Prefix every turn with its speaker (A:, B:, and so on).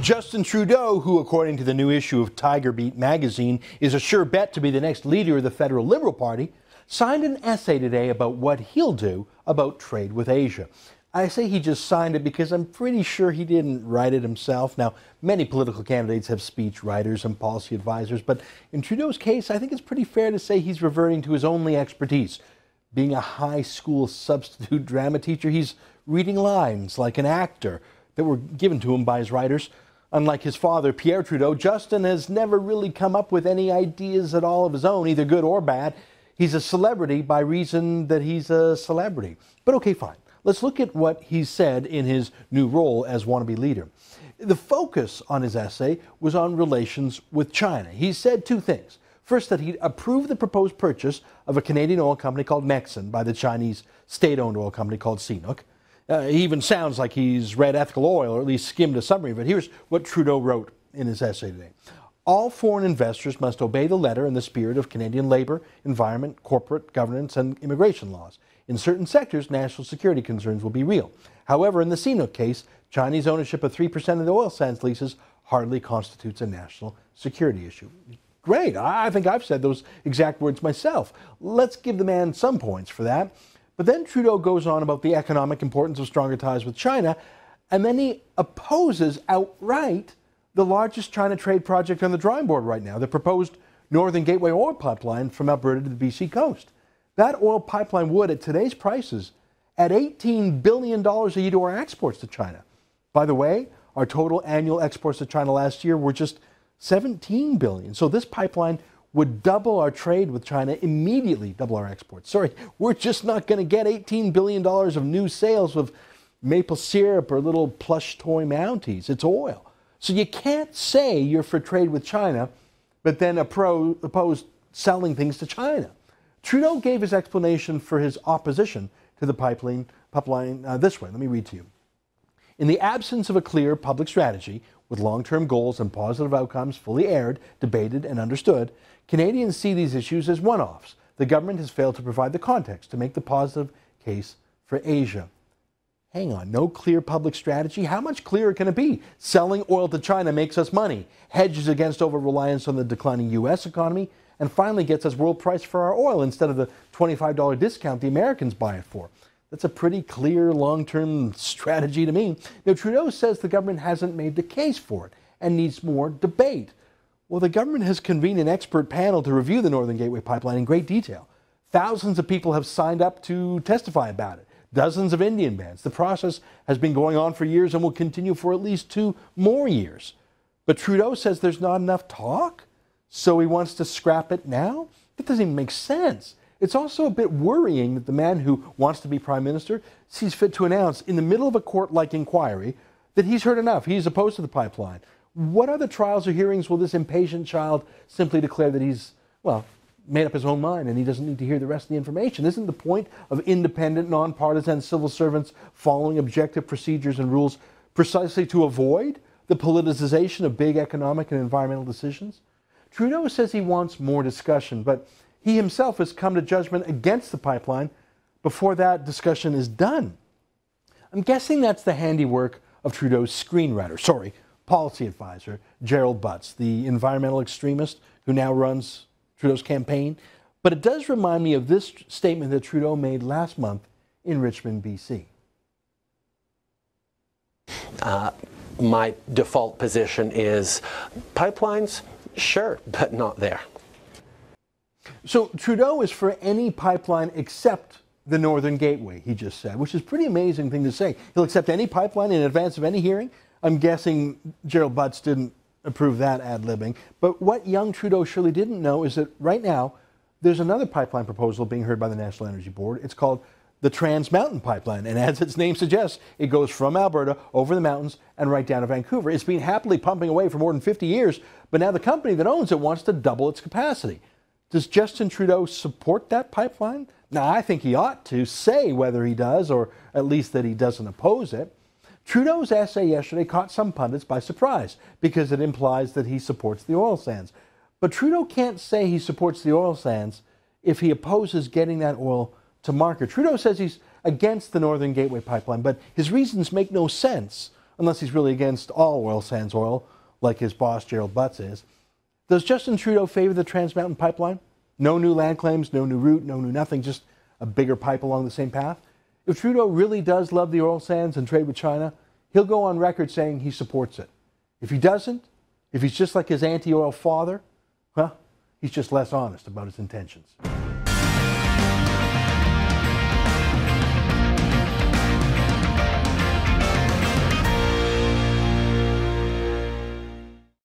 A: Justin Trudeau, who, according to the new issue of Tiger Beat magazine, is a sure bet to be the next leader of the federal Liberal Party, signed an essay today about what he'll do about trade with Asia. I say he just signed it because I'm pretty sure he didn't write it himself. Now, many political candidates have speech writers and policy advisors, but in Trudeau's case, I think it's pretty fair to say he's reverting to his only expertise. Being a high school substitute drama teacher, he's reading lines like an actor that were given to him by his writers. Unlike his father, Pierre Trudeau, Justin has never really come up with any ideas at all of his own, either good or bad. He's a celebrity by reason that he's a celebrity. But okay, fine. Let's look at what he said in his new role as wannabe leader. The focus on his essay was on relations with China. He said two things. First, that he'd approved the proposed purchase of a Canadian oil company called Nexen by the Chinese state-owned oil company called CNOOC. He even sounds like he's read Ethical Oil, or at least skimmed a summary of it. Here's what Trudeau wrote in his essay today. All foreign investors must obey the letter and the spirit of Canadian labour, environment, corporate governance and immigration laws. In certain sectors, national security concerns will be real. However, in the CNOOC case, Chinese ownership of 3% of the oil sands leases hardly constitutes a national security issue. Great. I think I've said those exact words myself. Let's give the man some points for that. But then Trudeau goes on about the economic importance of stronger ties with China, and then he opposes outright the largest China trade project on the drawing board right now, the proposed Northern Gateway oil pipeline from Alberta to the BC coast. That oil pipeline would, at today's prices, add $18 billion a year to our exports to China. By the way, our total annual exports to China last year were just $17 billion. So this pipeline would double our trade with China, immediately double our exports. Sorry, we're just not going to get $18 billion of new sales of maple syrup or little plush toy Mounties. It's oil. So you can't say you're for trade with China, but then oppose selling things to China. Trudeau gave his explanation for his opposition to the pipeline this way. Let me read to you. In the absence of a clear public strategy with long-term goals and positive outcomes fully aired, debated, and understood, Canadians see these issues as one-offs. The government has failed to provide the context to make the positive case for Asia. Hang on, no clear public strategy? How much clearer can it be? Selling oil to China makes us money, hedges against over-reliance on the declining U.S. economy, and finally gets us world price for our oil instead of the $25 discount the Americans buy it for. That's a pretty clear long-term strategy to me. Now, Trudeau says the government hasn't made the case for it and needs more debate. Well, the government has convened an expert panel to review the Northern Gateway pipeline in great detail. Thousands of people have signed up to testify about it. Dozens of Indian bands. The process has been going on for years and will continue for at least 2 more years. But Trudeau says there's not enough talk, so he wants to scrap it now? That doesn't even make sense. It's also a bit worrying that the man who wants to be Prime Minister sees fit to announce in the middle of a court-like inquiry that he's heard enough. He's opposed to the pipeline. What other trials or hearings will this impatient child simply declare that he's, well, made up his own mind and he doesn't need to hear the rest of the information? Isn't the point of independent, nonpartisan civil servants following objective procedures and rules precisely to avoid the politicization of big economic and environmental decisions? Trudeau says he wants more discussion, but he himself has come to judgment against the pipeline before that discussion is done. I'm guessing that's the handiwork of Trudeau's policy advisor, Gerald Butts, the environmental extremist who now runs Trudeau's campaign. But it does remind me of this statement that Trudeau made last month in Richmond, BC.
B: My default position is pipelines, sure, but not there.
A: So Trudeau is for any pipeline except the Northern Gateway, he just said, which is a pretty amazing thing to say. He'll accept any pipeline in advance of any hearing. I'm guessing Gerald Butts didn't approve that ad-libbing. But what young Trudeau surely didn't know is that right now there's another pipeline proposal being heard by the National Energy Board. It's called the Trans Mountain Pipeline. And as its name suggests, it goes from Alberta over the mountains and right down to Vancouver. It's been happily pumping away for more than 50 years, but now the company that owns it wants to double its capacity. Does Justin Trudeau support that pipeline? Now, I think he ought to say whether he does, or at least that he doesn't oppose it. Trudeau's essay yesterday caught some pundits by surprise because it implies that he supports the oil sands. But Trudeau can't say he supports the oil sands if he opposes getting that oil to market. Trudeau says he's against the Northern Gateway pipeline, but his reasons make no sense unless he's really against all oil sands oil, like his boss Gerald Butts is. Does Justin Trudeau favor the Trans Mountain Pipeline? No new land claims, no new route, no new nothing, just a bigger pipe along the same path? If Trudeau really does love the oil sands and trade with China, he'll go on record saying he supports it. If he doesn't, if he's just like his anti-oil father, well, he's just less honest about his intentions.